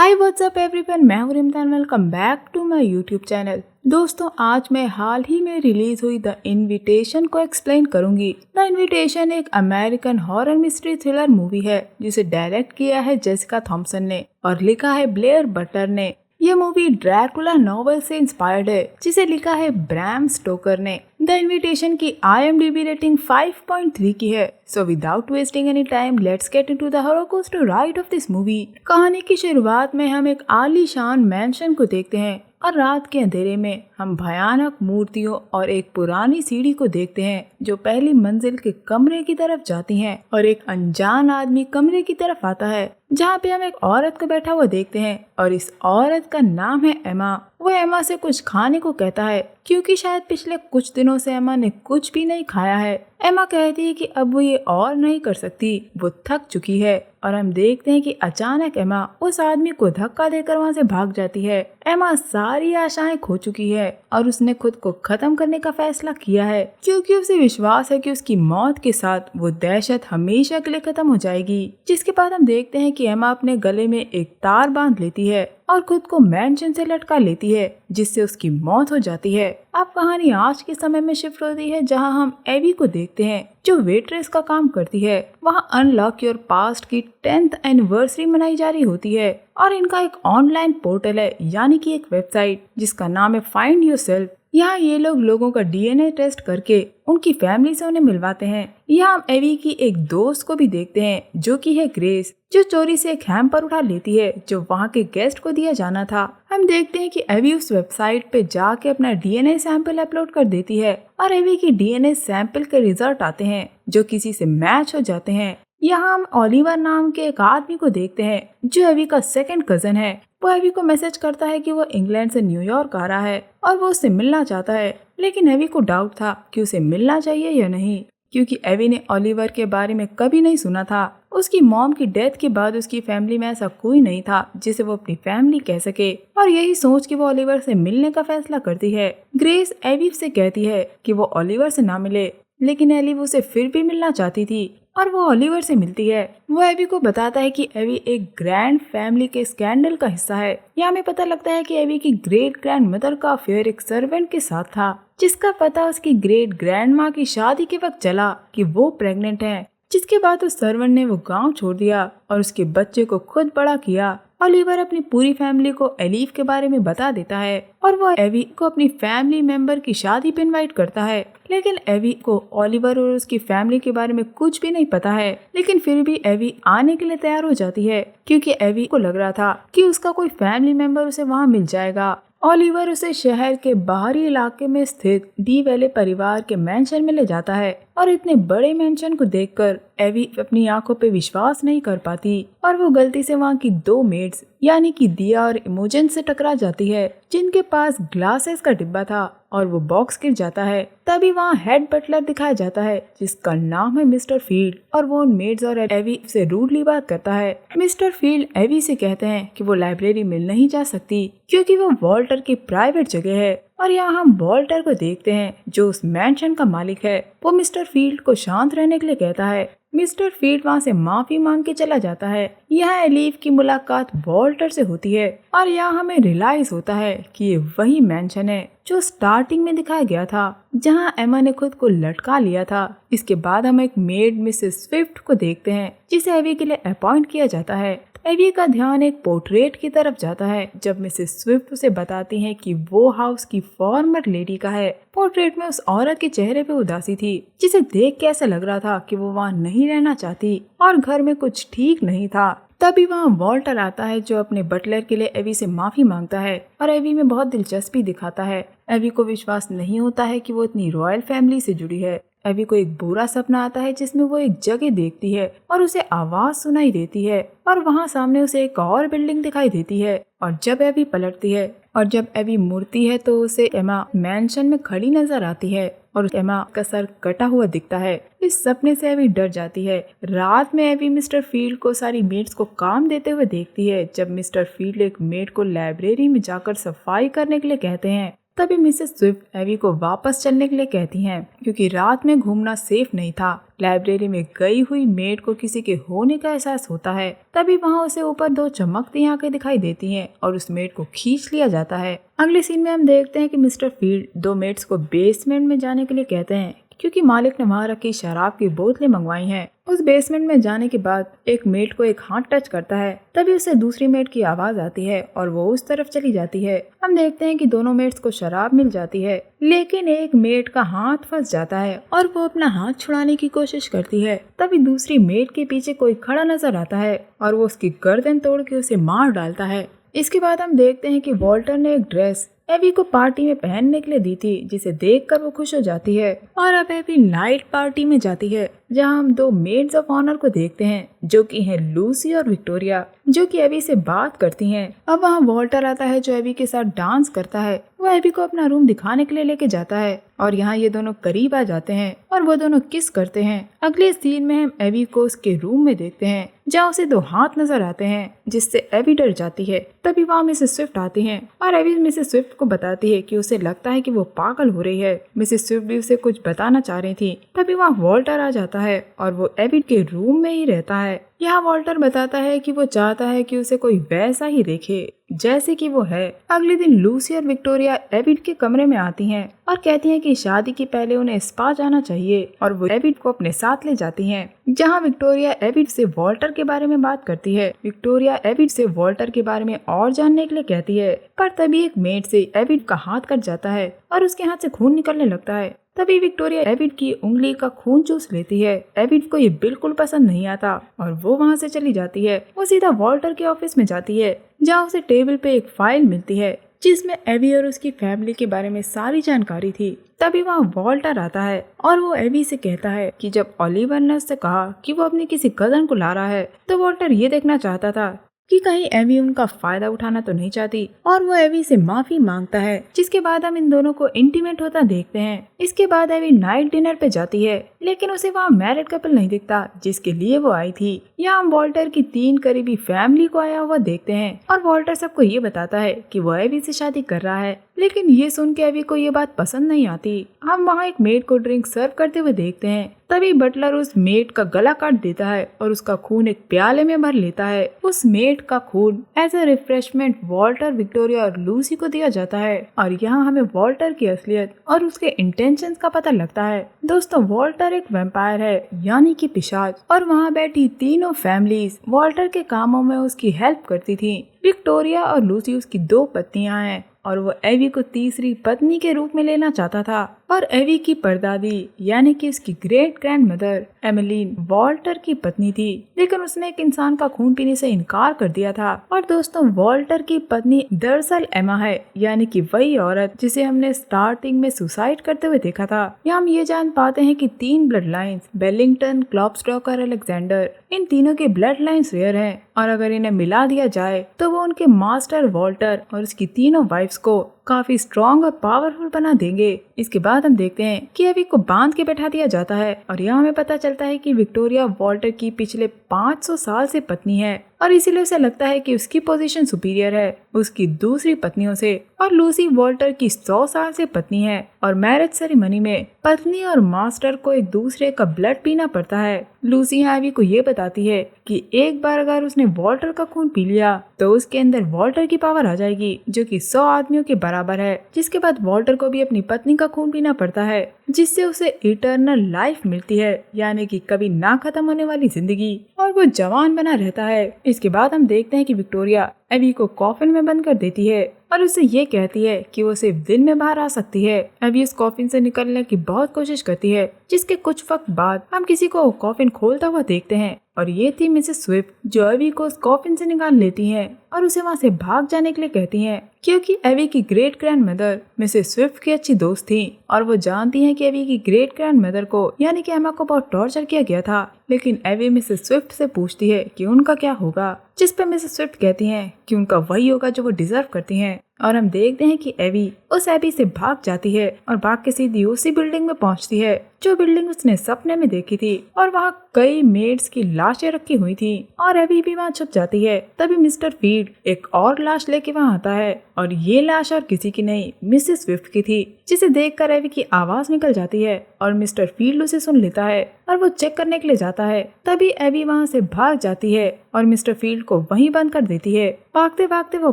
Hi what's up everyone, मैं हूं Rimtan. Welcome back to my YouTube channel. दोस्तों, आज मैं हाल ही में रिलीज हुई द इनविटेशन को एक्सप्लेन करूंगी। द इनविटेशन एक American horror mystery thriller movie है जिसे डायरेक्ट किया है जेसिका थॉम्पसन ने और लिखा है ब्लेयर बटलर ने। यह मूवी ड्रैकुला नॉवेल से इंस्पायर्ड है जिसे लिखा है ब्रैम स्टोकर ने। द इनविटेशन की IMDb रेटिंग 5.3 की है। So without wasting any time, let's get into the horror coaster ride of this movie. कहानी की शुरुआत में हम एक आलीशान मैंशन को देखते हैं और रात के अंधेरे में हम भयानक मूर्तियों और एक पुरानी सीढ़ी को देखते हैं जो पहली मंजिल के कमरे की तरफ जाती हैं और एक अनजान आदमी कमरे की तरफ आता है जहाँ पे हम एक औरत को बैठा हुआ देखते हैं और इस औरत का नाम है एमा। वो एमा से कुछ खाने को कहता है क्योंकि शायद पिछले कुछ दिनों से एमा ने कुछ भी नहीं खाया है। एमा कहती है कि अब वो ये और नहीं कर सकती, वो थक चुकी है और हम देखते हैं कि अचानक एमा उस आदमी को धक्का देकर वहाँ से भाग जाती है। एमा सारी आशाएं खो चुकी है और उसने खुद को खत्म करने का फैसला किया है क्योंकि उसे विश्वास है कि उसकी मौत के साथ वो दहशत हमेशा के लिए खत्म हो जाएगी। जिसके बाद हम देखते हैं कि एमा अपने गले में एक तार बांध लेती है और खुद को मैंशन से लटका लेती है जिससे उसकी मौत हो जाती है। अब कहानी आज के समय में शिफ्ट होती है जहां हम एवी को देखते हैं जो वेट्रेस का काम करती है। वहां अनलॉक योर पास्ट की 10th एनिवर्सरी मनाई जा रही होती है और इनका एक ऑनलाइन पोर्टल है, यानी कि एक वेबसाइट जिसका नाम है फाइंड योरसेल्फ। यहाँ ये लोग लोगों का DNA टेस्ट करके उनकी फैमिली से उन्हें मिलवाते हैं। यहाँ हम एवी की एक दोस्त को भी देखते हैं जो कि है ग्रेस, जो चोरी से एक हैम्पर उठा लेती है जो वहाँ के गेस्ट को दिया जाना था। हम देखते हैं कि एवी उस वेबसाइट पे जाके अपना DNA सैंपल अपलोड कर देती है और एवी की DNA सैंपल के रिजल्ट आते हैं जो किसी से मैच हो जाते हैं। यहाँ हम ओलिवर नाम के एक आदमी को देखते हैं जो एवी का सेकंड कजन है। वो एवी को मैसेज करता है कि वो इंग्लैंड से न्यूयॉर्क आ रहा है और वो उससे मिलना चाहता है, लेकिन एवी को डाउट था कि उसे मिलना चाहिए या नहीं क्योंकि एवी ने ओलिवर के बारे में कभी नहीं सुना था। उसकी मॉम की डेथ के बाद उसकी फैमिली में ऐसा कोई नहीं था जिसे वो अपनी फैमिली कह सके और यही सोच के वो ओलिवर से मिलने का फैसला करती है। ग्रेस एवी से कहती है कि वो ओलिवर से ना मिले, लेकिन एवी उसे फिर भी मिलना चाहती थी और वो ओलिवर से मिलती है। वो एवी को बताता है कि एवी एक ग्रैंड फैमिली के स्कैंडल का हिस्सा है। यहाँ हमें पता लगता है कि एवी की ग्रेट ग्रैंड मदर का अफेयर एक सर्वेंट के साथ था जिसका पता उसकी ग्रेट ग्रैंड माँ की शादी के वक्त चला कि वो प्रेग्नेंट है। जिसके बाद उस सर्वेंट ने वो गांव छोड़ दिया और उसके बच्चे को खुद बड़ा किया। ओलिवर अपनी पूरी फैमिली को एलिफ के बारे में बता देता है और वो एवी को अपनी फैमिली मेंबर की शादी पे इनवाइट करता है, लेकिन एवी को ओलिवर और उसकी फैमिली के बारे में कुछ भी नहीं पता है। लेकिन फिर भी एवी आने के लिए तैयार हो जाती है क्योंकि एवी को लग रहा था कि उसका कोई फैमिली मेंबर उसे वहाँ मिल जाएगा। ओलिवर उसे शहर के बाहरी इलाके में स्थित डी वेले परिवार के मैंशन में ले जाता है और इतने बड़े मैंशन को देखकर एवी अपनी आंखों पे विश्वास नहीं कर पाती और वो गलती से वहाँ की दो मेड्स यानी कि दिया और इमोजन से टकरा जाती है जिनके पास ग्लासेस का डिब्बा था और वो बॉक्स गिर जाता है। तभी वहाँ हेड बटलर दिखाया जाता है जिसका नाम है मिस्टर फील्ड और वो उन मेड्स और एवी से रूडली बात करता है। मिस्टर फील्ड एवी से कहते हैं कि वो लाइब्रेरी में नहीं जा सकती क्योंकि वो वॉल्टर की प्राइवेट जगह है और यहाँ हम वॉल्टर को देखते हैं जो उस मैंशन का मालिक है। वो मिस्टर फील्ड को शांत रहने के लिए कहता है। मिस्टर फील्ड वहाँ से माफी मांग के चला जाता है। यहाँ एलिफ की मुलाकात वॉल्टर से होती है और यहाँ हमें रियलाइज होता है कि ये वही मैंशन है जो स्टार्टिंग में दिखाया गया था जहाँ एमा ने खुद को लटका लिया था। इसके बाद हम एक मेड मिसेस स्विफ्ट को देखते हैं जिसे एवी के लिए अपॉइंट किया जाता है। एवी का ध्यान एक पोर्ट्रेट की तरफ जाता है जब मिसेस स्विफ्ट उसे बताती हैं कि वो हाउस की फॉर्मर लेडी का है। पोर्ट्रेट में उस औरत के चेहरे पे उदासी थी जिसे देख के ऐसा लग रहा था कि वो वहाँ नहीं रहना चाहती और घर में कुछ ठीक नहीं था। तभी वहाँ वॉल्टर आता है जो अपने बटलर के लिए एवी से माफी मांगता है और एवी में बहुत दिलचस्पी दिखाता है। एवी को विश्वास नहीं होता है कि वो इतनी रॉयल फैमिली से जुड़ी है। एवी को एक बुरा सपना आता है जिसमें वो एक जगह देखती है और उसे आवाज सुनाई देती है और वहाँ सामने उसे एक और बिल्डिंग दिखाई देती है और जब एवी पलटती है और जब एवी मुड़ती है तो उसे एमा मैंशन में खड़ी नजर आती है और एमा का सर कटा हुआ दिखता है। इस सपने से एवी डर जाती है। रात में एवी मिस्टर फील्ड को सारी मेड्स को काम देते हुए देखती है जब मिस्टर फील्ड एक मेड को लाइब्रेरी में जाकर सफाई करने के लिए कहते हैं। तभी मिसेस स्विफ्ट एवी को वापस चलने के लिए कहती हैं क्योंकि रात में घूमना सेफ नहीं था। लाइब्रेरी में गई हुई मेड को किसी के होने का एहसास होता है। तभी वहाँ उसे ऊपर 2 चमकती आंखें दिखाई देती हैं और उस मेड को खींच लिया जाता है। अगले सीन में हम देखते हैं कि मिस्टर फील्ड 2 मेड्स को बेसमेंट में जाने के लिए कहते हैं क्योंकि मालिक ने वहाँ रखी शराब की बोतलें मंगवाई हैं। उस बेसमेंट में जाने के बाद एक मेड को एक हाथ टच करता है। तभी उसे दूसरी मेड की आवाज आती है और वो उस तरफ चली जाती है। हम देखते हैं कि दोनों मेड्स को शराब मिल जाती है, लेकिन एक मेड का हाथ फंस जाता है और वो अपना हाथ छुड़ाने की कोशिश करती है। तभी दूसरी मेड के पीछे कोई खड़ा नजर आता है और वो उसकी गर्दन तोड़ के उसे मार डालता है। इसके बाद हम देखते हैं कि वॉल्टर ने एक ड्रेस एवी को पार्टी में पहनने के लिए दी थी, जिसे देखकर वो खुश हो जाती है और अब एवी नाइट पार्टी में जाती है जहां हम 2 मेड्स ऑफ ऑनर को देखते हैं जो कि हैं लूसी और विक्टोरिया, जो कि एवी से बात करती हैं। अब वहां वॉल्टर आता है जो एवी के साथ डांस करता है। वो एवी को अपना रूम दिखाने के लिए लेके जाता है और यहाँ ये दोनों करीब आ जाते हैं और वो दोनों किस करते हैं। अगले सीन में हम एवी को उसके रूम में देखते हैं जहाँ उसे 2 हाथ नजर आते हैं, जिससे एवी डर जाती है। तभी वहाँ मिसेस स्विफ्ट आती हैं और एवी मिसेस स्विफ्ट को बताती है कि उसे लगता है कि वो पागल हो रही है। मिसेस स्विफ्ट भी उसे कुछ बताना चाह रही थी। तभी वहाँ वॉल्टर आ जाता है और वो एवी के रूम में ही रहता है। यहाँ वॉल्टर बताता है कि वो चाहता है कि उसे कोई वैसा ही देखे जैसे कि वो है। अगले दिन लूसी और विक्टोरिया एविड के कमरे में आती हैं और कहती हैं कि शादी के पहले उन्हें स्पा जाना चाहिए और वो एविड को अपने साथ ले जाती हैं, जहां विक्टोरिया एविड से वॉल्टर के बारे में बात करती है। विक्टोरिया एविड से वॉल्टर के बारे में और जानने के लिए कहती है, पर तभी एक मेड से एविड का हाथ कट जाता है और उसके हाथ से खून निकलने लगता है। तभी विक्टोरिया एविड की उंगली का खून चूस लेती है। एविड को ये बिल्कुल पसंद नहीं आता और वो वहाँ से चली जाती है। वो सीधा वॉल्टर के ऑफिस में जाती है जहाँ उसे टेबल पे एक फाइल मिलती है जिसमें एवी और उसकी फैमिली के बारे में सारी जानकारी थी। तभी वहाँ वॉल्टर आता है और वो एवी से कहता है कि जब ओलिवर ने उससे कहा कि वो अपने किसी कजन को ला रहा है तो वॉल्टर ये देखना चाहता था कि कहीं एवी उनका फायदा उठाना तो नहीं चाहती, और वो एवी से माफी मांगता है। जिसके बाद हम इन दोनों को इंटीमेट होता देखते हैं। इसके बाद एवी नाइट डिनर पे जाती है, लेकिन उसे वहाँ मैरिड कपल नहीं दिखता जिसके लिए वो आई थी। यहाँ हम वॉल्टर की 3 करीबी फैमिली को आया हुआ देखते हैं और वॉल्टर सबको ये बताता है कि वो एवी से शादी कर रहा है, लेकिन ये सुन के एवी को ये बात पसंद नहीं आती। हम वहाँ एक मेड को ड्रिंक सर्व करते हुए देखते हैं। तभी बटलर उस मेड का गला काट देता है और उसका खून एक प्याले में भर लेता है। उस मेड का खून as a refreshment Walter, Victoria और लूसी को दिया जाता है और यहाँ हमें वॉल्टर की असलियत और उसके इंटेंशंस का पता लगता है। दोस्तों, वॉल्टर एक वैम्पायर है, यानी कि पिशाच, और वहाँ बैठी तीनों फैमिलीज वॉल्टर के कामों में उसकी हेल्प करती थी। विक्टोरिया और लूसी उसकी 2 पत्नियां हैं और वो एवी को तीसरी पत्नी के रूप में लेना चाहता था। और एवी की परदादी यानी कि उसकी ग्रेट ग्रैंडमदर एमेलीन वॉल्टर की पत्नी थी, लेकिन उसने एक इंसान का खून पीने से इनकार कर दिया था। और दोस्तों, वॉल्टर की पत्नी दरअसल एमा है, यानी कि वही औरत जिसे हमने स्टार्टिंग में सुसाइड करते हुए देखा था। यहाँ हम ये जान पाते हैं कि 3 ब्लड लाइन्स बेलिंगटन, क्लॉपस्टॉक और अलेक्जेंडर, इन तीनों के ब्लड लाइन्स रेयर हैं और अगर इन्हें मिला दिया जाए तो वो उनके मास्टर वॉल्टर और उसकी तीनों वाइफ्स को काफी स्ट्रॉन्ग और पावरफुल बना देंगे। इसके बाद हम देखते हैं कि एवी को बांध के बैठा दिया जाता है और यहाँ हमें पता चलता है कि विक्टोरिया वॉल्टर की पिछले 500 साल से पत्नी है और इसीलिए उसे लगता है कि उसकी पोजीशन सुपीरियर है उसकी दूसरी पत्नियों से। और लूसी वॉल्टर की 100 साल से पत्नी है और मैरिज सेरेमनी में पत्नी और मास्टर को एक दूसरे का ब्लड पीना पड़ता है। लूसी एवी को ये बताती है कि एक बार अगर उसने वॉल्टर का खून पी लिया तो उसके अंदर वॉल्टर की पावर आ जाएगी जो कि 100 आदमियों के बराबर है। जिसके बाद वॉल्टर को भी अपनी पत्नी का खून पीना पड़ता है जिससे उसे इटर्नल लाइफ मिलती है, यानी कि कभी ना खत्म होने वाली जिंदगी, और वो जवान बना रहता है। इसके बाद हम देखते हैं कि विक्टोरिया एवी को कॉफिन में बंद कर देती है और उसे ये कहती है कि वो सिर्फ दिन में बाहर आ सकती है। एवी उस कॉफिन से निकलने की बहुत कोशिश करती है, जिसके कुछ वक्त बाद हम किसी को कॉफिन खोलता हुआ देखते हैं और ये थी मिसेस स्विफ्ट, जो एवी को उस कॉफिन से निकाल लेती हैं और उसे वहाँ से भाग जाने के लिए कहती हैं, क्योंकि एवी की ग्रेट ग्रैंडमदर मिसेस स्विफ्ट की अच्छी दोस्त थी और वो जानती हैं कि एवी की ग्रेट ग्रैंडमदर को यानी कि एमा को बहुत टॉर्चर किया गया था। लेकिन एवी मिसेस स्विफ्ट से पूछती है कि उनका क्या होगा, जिस पे मिसेस स्विफ्ट कहती हैं कि उनका वही होगा जो वो डिजर्व करती हैं। और हम देखते हैं कि एवी उस एबी से भाग जाती है और भाग के सीधी उसी बिल्डिंग में पहुंचती है जो बिल्डिंग उसने सपने में देखी थी और वहाँ कई मेड्स की लाशें रखी हुई थी और एबी भी वहाँ छुप जाती है। तभी मिस्टर फील्ड एक और लाश लेके वहाँ आता है और ये लाश और किसी की नहीं मिसेस स्विफ्ट की थी, जिसे देखकर एबी की आवाज निकल जाती है और मिस्टर फील्ड उसे सुन लेता है और वो चेक करने के लिए जाता है। तभी एबी वहाँ से भाग जाती है और मिस्टर फील्ड को वहीं बंद कर देती है। भागते भागते वो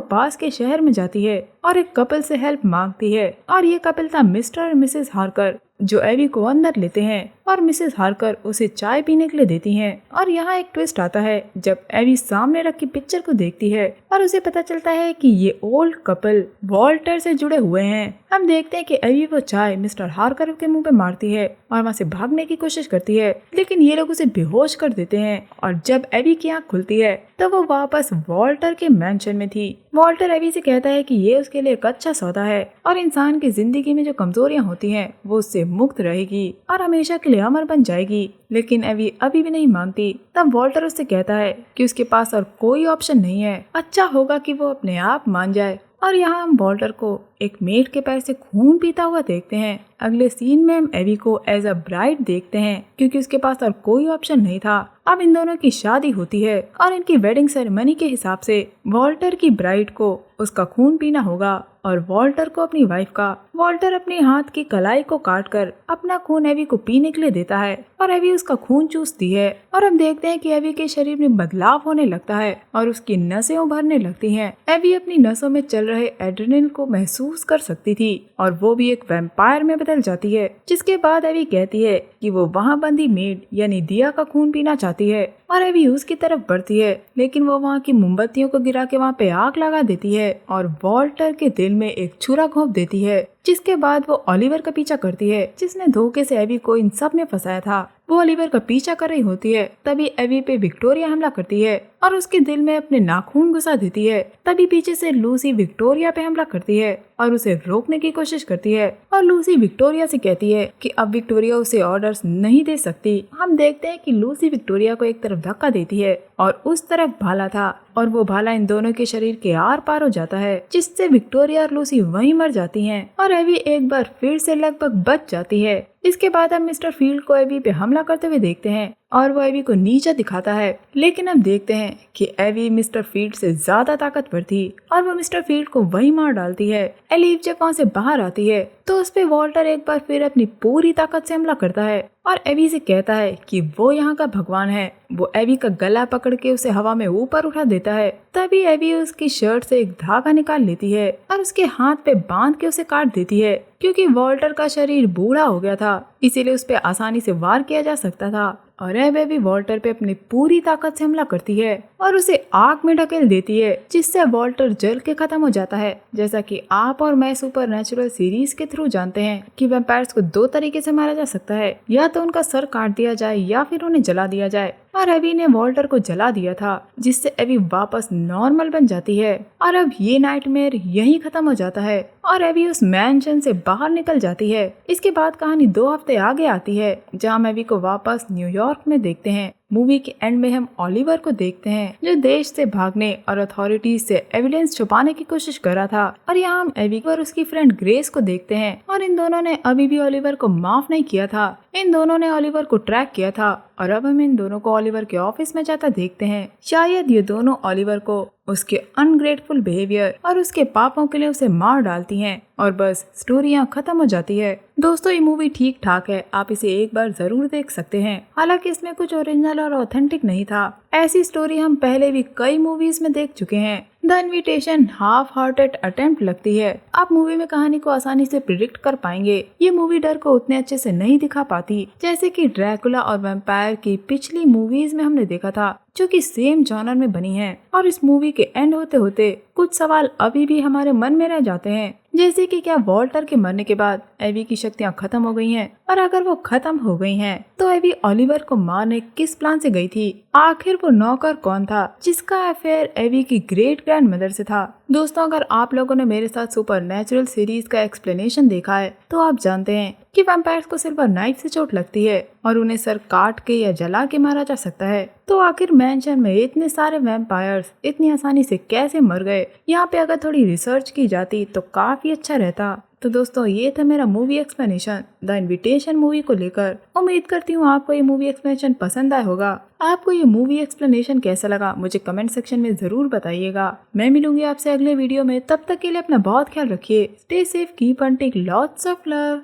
पास के शहर में जाती है और एक कपल से हेल्प मांगती है और ये कपल था मिस्टर और मिसेस हार्कर, जो एबी को अंदर लेते हैं और मिसेस हार्कर उसे चाय पीने के लिए देती हैं। और यहाँ एक ट्विस्ट आता है जब एबी सामने रखी पिक्चर को देखती है और उसे पता चलता है कि ये ओल्ड कपल वॉल्टर से जुड़े हुए हैं। हम देखते हैं कि एबी वो चाय मिस्टर हार्कर के मुंह पे मारती है और वहाँ से भागने की कोशिश करती है, लेकिन ये लोग उसे बेहोश कर देते हैं। और जब एबी की आँख खुलती है तो वो वापस वॉल्टर के मैंशन में थी। वॉल्टर एबी से कहता है कि ये उसके लिए एक अच्छा सौदा है और इंसान की जिंदगी में जो कमजोरियां होती हैं वो उससे मुक्त रहेगी और हमेशा के लिए अमर बन जाएगी। लेकिन एबी अभी भी नहीं मानती। तब वॉल्टर उससे कहता है कि उसके पास और कोई ऑप्शन नहीं है, अच्छा होगा कि वो अपने आप मान जाए। और यहाँ हम वॉल्टर को एक मेड के पैर से खून पीता हुआ देखते हैं। अगले सीन में हम एबी को एज अ ब्राइड देखते हैं क्योंकि उसके पास और कोई ऑप्शन नहीं था। अब इन दोनों की शादी होती है और इनकी वेडिंग सेरेमनी के हिसाब से वॉल्टर की ब्राइड को उसका खून पीना होगा और वॉल्टर को अपनी वाइफ का। वॉल्टर अपने हाथ की कलाई को काटकर अपना खून एबी को पीने के लिए देता है और एबी उसका खून चूसती है और हम देखते हैं कि एबी के शरीर में बदलाव होने लगता है और उसकी नसें उभरने लगती हैं। एबी अपनी नसों में चल रहे एड्रेनलिन को महसूस कर सकती थी और वो भी एक वैम्पायर में बदल जाती है। जिसके बाद एबी कहती है कि वो वहाँ बंदी मेड यानी दिया का खून पीना चाहती है और एबी उसकी तरफ बढ़ती है, लेकिन वो वहाँ की मोमबत्तियों को गिरा के वहाँ पे आग लगा देती है और वॉल्टर के दिल में एक छुरा घोंप देती है। जिसके बाद वो ओलिवर का पीछा करती है जिसने धोखे से एबी को इन सब में फंसाया था। वो ओलिवर का पीछा कर रही होती है, तभी एबी पे विक्टोरिया हमला करती है और उसके दिल में अपने नाखून घुसा देती है। तभी पीछे से लूसी विक्टोरिया पे हमला करती है और उसे रोकने की कोशिश करती है और लूसी विक्टोरिया से कहती है कि अब विक्टोरिया उसे ऑर्डर्स नहीं दे सकती। हम देखते हैं कि लूसी विक्टोरिया को एक तरफ धक्का देती है और उस तरफ भाला था और वो भाला इन दोनों के शरीर के आर पार हो जाता है, जिससे विक्टोरिया और लूसी वहीं मर जाती हैं और एबी एक बार फिर से लगभग बच जाती है। इसके बाद हम मिस्टर फील्ड को एबी पे हमला करते हुए देखते हैं और वो एबी को नीचा दिखाता है, लेकिन हम देखते हैं कि एबी मिस्टर फील्ड से ज्यादा ताकतवर थी और वो मिस्टर फील्ड को वहीं मार डालती है। एलिव जब वहाँ से बाहर आती है तो उस पे वॉल्टर एक बार फिर अपनी पूरी ताकत से हमला करता है और एबी से कहता है कि वो यहाँ का भगवान है। वो एबी का गला पकड़ के उसे हवा में ऊपर उठा देता है। तभी एबी उसकी शर्ट से एक धागा निकाल लेती है और उसके हाथ पे बांध के उसे काट देती है। क्योंकि वॉल्टर का शरीर बूढ़ा हो गया था, इसीलिए उस पे आसानी से वार किया जा सकता था और एबी वॉल्टर पे अपनी पूरी ताकत से हमला करती है और उसे आग में ढकेल देती है, जिससे वॉल्टर जल के खत्म हो जाता है। जैसा कि आप और मैं सुपरनैचुरल सीरीज के थ्रू जानते हैं कि वैम्पायर्स को दो तरीके से मारा जा सकता है, या तो उनका सर काट दिया जाए या फिर उन्हें जला दिया जाए। और एबी ने वॉल्टर को जला दिया था, जिससे एबी वापस नॉर्मल बन जाती है और अब ये नाइटमेयर यहीं खत्म हो जाता है और एबी उस मैंशन से बाहर निकल जाती है। इसके बाद कहानी 2 हफ्ते आगे आती है, जहाँ हम एबी को वापस न्यूयॉर्क में देखते हैं। मूवी के एंड में हम ओलिवर को देखते हैं जो देश से भागने और अथॉरिटीज से एविडेंस छुपाने की कोशिश कर रहा था। और यहाँ हम एबी और उसकी फ्रेंड ग्रेस को देखते हैं और इन दोनों ने अभी भी ओलिवर को माफ नहीं किया था। इन दोनों ने ओलिवर को ट्रैक किया था और अब हम इन दोनों को ओलिवर के ऑफिस में जाता देखते हैं। शायद ये दोनों ओलिवर को उसके अनग्रेटफुल बिहेवियर और उसके पापों के लिए उसे मार डालती हैं और बस स्टोरी यहाँ खत्म हो जाती है। दोस्तों ये मूवी ठीक ठाक है, आप इसे एक बार जरूर देख सकते हैं। हालांकि इसमें कुछ ओरिजिनल और ऑथेंटिक नहीं था। ऐसी स्टोरी हम पहले भी कई मूवीज में देख चुके हैं। The invitation half hearted attempt लगती है। आप मूवी में कहानी को आसानी से प्रिडिक्ट कर पाएंगे। ये मूवी डर को उतने अच्छे से नहीं दिखा पाती जैसे कि ड्रैकुला और वैम्पायर की पिछली मूवीज में हमने देखा था, जो कि सेम जॉनर में बनी है। और इस मूवी के एंड होते होते कुछ सवाल अभी भी हमारे मन में रह जाते हैं, जैसे कि क्या वॉल्टर के मरने के बाद एबी की शक्तियाँ खत्म हो गई हैं? और अगर वो खत्म हो गई हैं, तो एबी ओलिवर को मारने किस प्लान से गई थी? आखिर वो नौकर कौन था जिसका अफेयर एबी की ग्रेट ग्रैंडमदर से था? दोस्तों अगर आप लोगों ने मेरे साथ सुपरनैचुरल सीरीज का एक्सप्लेनेशन देखा है तो आप जानते हैं कि वैम्पायर्स को सिल्वर नाइफ से चोट लगती है और उन्हें सर काट के या जला के मारा जा सकता है। तो आखिर मैंशन में इतने सारे वैम्पायर्स इतनी आसानी से कैसे मर गए? यहाँ पे अगर थोड़ी रिसर्च की जाती तो काफी अच्छा रहता। तो दोस्तों ये था मेरा movie explanation the invitation movie को लेकर। उम्मीद करती हूँ आपको ये मूवी एक्सप्लेनेशन पसंद आया होगा। आपको ये मूवी एक्सप्लेनेशन कैसा लगा मुझे कमेंट सेक्शन में जरूर बताइएगा। मैं मिलूंगी आपसे अगले वीडियो में, तब तक के लिए अपना बहुत ख्याल रखिए। Stay safe, keep on take lots of love.